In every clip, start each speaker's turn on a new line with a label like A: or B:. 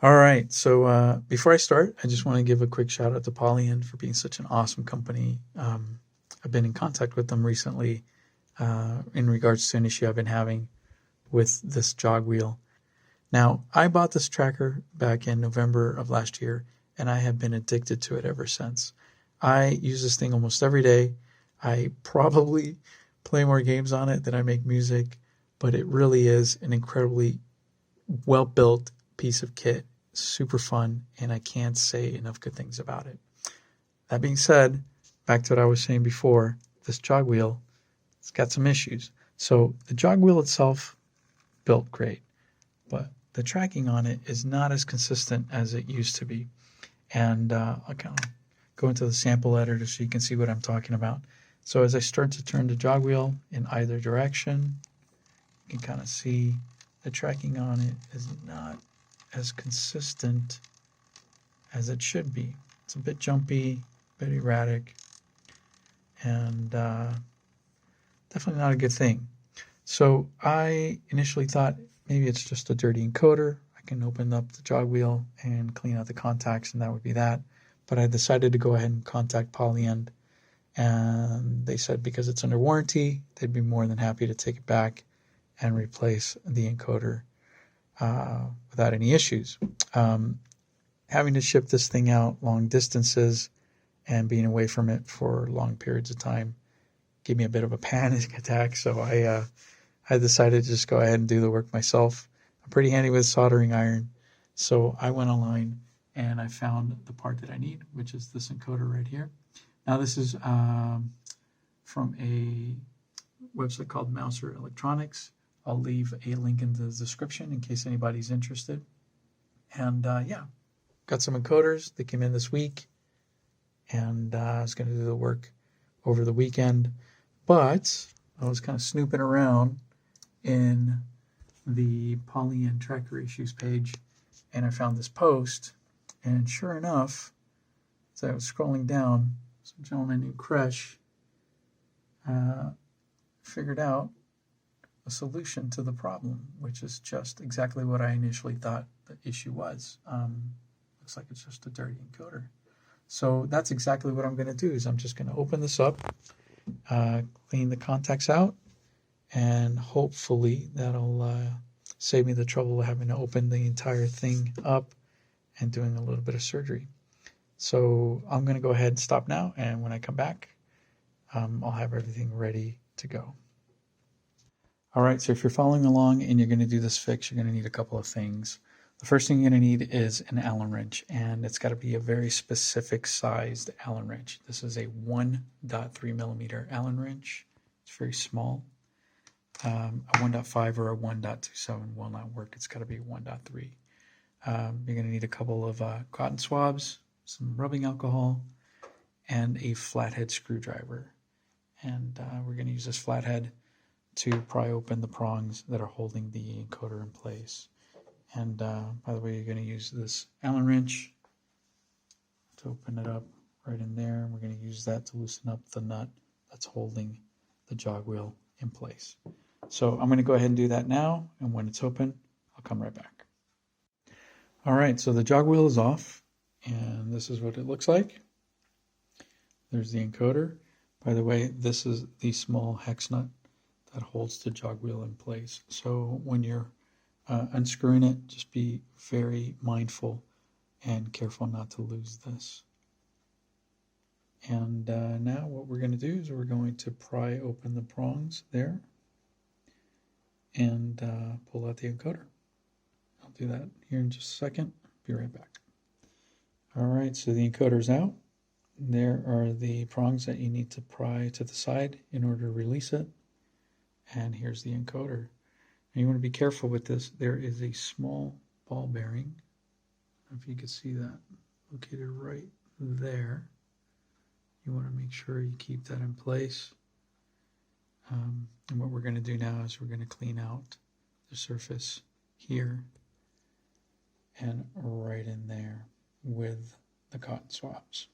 A: All right, so before I start, I just want to give a quick shout out to Polyend for being such an awesome company. I've been in contact with them recently in regards to an issue I've been having with this jog wheel. Now, I bought this tracker back in November of last year, and I have been addicted to it ever since. I use this thing almost every day. I probably play more games on it than I make music, but it really is an incredibly well-built piece of kit, super fun, and I can't say enough good things about it. That being said, back to what I was saying before, this jog wheel, it's got some issues. So the jog wheel itself, built great, but the tracking on it is not as consistent as it used to be. And I'll kind of go into the sample editor so you can see what I'm talking about. So as I start to turn the jog wheel in either direction, you can kind of see the tracking on it is not as consistent as it should be. It's a bit jumpy, a bit erratic, and definitely not a good thing. So I initially thought maybe it's just a dirty encoder. I can open up the jog wheel and clean out the contacts, and that would be that. But I decided to go ahead and contact Polyend, and they said because it's under warranty, they'd be more than happy to take it back and replace the encoder without any issues. Having to ship this thing out long distances and being away from it for long periods of time gave me a bit of a panic attack, so I decided to just go ahead and do the work myself. I'm pretty handy with soldering iron, so I went online and I found the part that I need, which is this encoder right here. Now this is from a website called Mouser Electronics. I'll leave a link in the description in case anybody's interested. And yeah, got some encoders. They came in this week, and I was going to do the work over the weekend. But I was kind of snooping around in the Polyend Tracker issues page, and I found this post. And sure enough, as I was scrolling down, some gentleman named Kressh figured out a solution to the problem, which is just exactly what I initially thought the issue was. Looks like it's just a dirty encoder. So that's exactly what I'm going to do. Is I'm just going to open this up, clean the contacts out, and hopefully that'll save me the trouble of having to open the entire thing up and doing a little bit of surgery. So I'm going to go ahead and stop now, and when I come back, I'll have everything ready to go. All right, so if you're following along and you're going to do this fix, you're going to need a couple of things. The first thing you're going to need is an Allen wrench, and it's got to be a very specific sized Allen wrench. This is a 1.3 millimeter Allen wrench. It's very small. A 1.5 or a 1.27 will not work. It's got to be 1.3. You're going to need a couple of cotton swabs, some rubbing alcohol, and a flathead screwdriver. And we're going to use this flathead to pry open the prongs that are holding the encoder in place. And by the way, you're going to use this Allen wrench to open it up right in there. And we're going to use that to loosen up the nut that's holding the jog wheel in place. So I'm going to go ahead and do that now. And when it's open, I'll come right back. All right, so the jog wheel is off. And this is what it looks like. There's the encoder. By the way, this is the small hex nut that holds the jog wheel in place. So when you're unscrewing it, just be very mindful and careful not to lose this. And now what we're going to do is we're going to pry open the prongs there and pull out the encoder. I'll do that here in just a second. Be right back. All right, so the encoder's out. There are the prongs that you need to pry to the side in order to release it. And here's the encoder. And you want to be careful with this. There is a small ball bearing. I don't know if you can see that, located right there. You want to make sure you keep that in place. And what we're going to do now is we're going to clean out the surface here and right in there with the cotton swabs.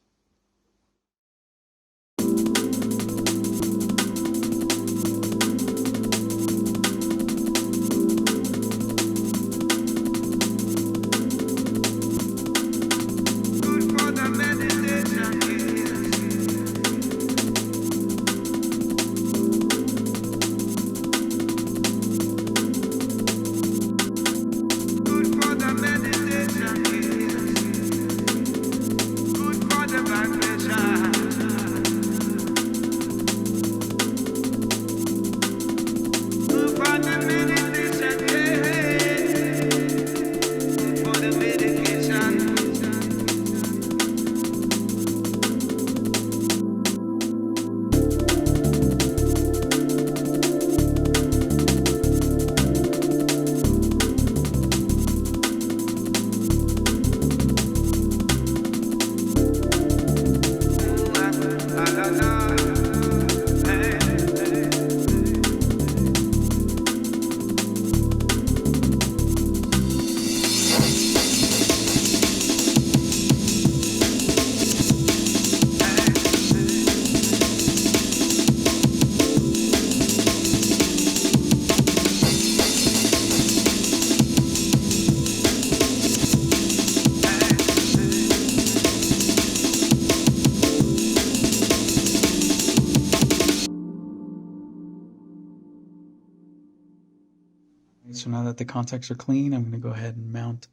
A: that the contacts are clean, I'm going to go ahead and mount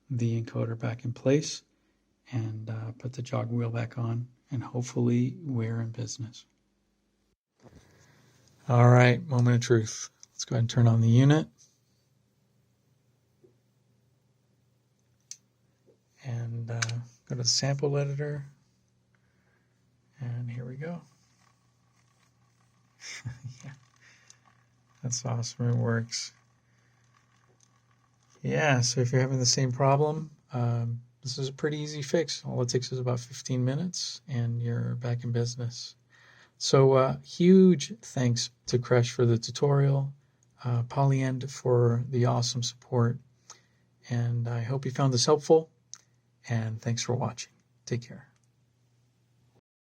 A: the encoder back in place and put the jog wheel back on, and hopefully we're in business. All right, moment of truth. Let's go ahead and turn on the unit. And go to the sample editor. And here we go. Yeah, that's awesome. It works. Yeah, so if you're having the same problem, this is a pretty easy fix. All it takes is about 15 minutes and you're back in business. So huge thanks to Kressh for the tutorial, Polyend for the awesome support, and I hope you found this helpful, and thanks for watching. Take care.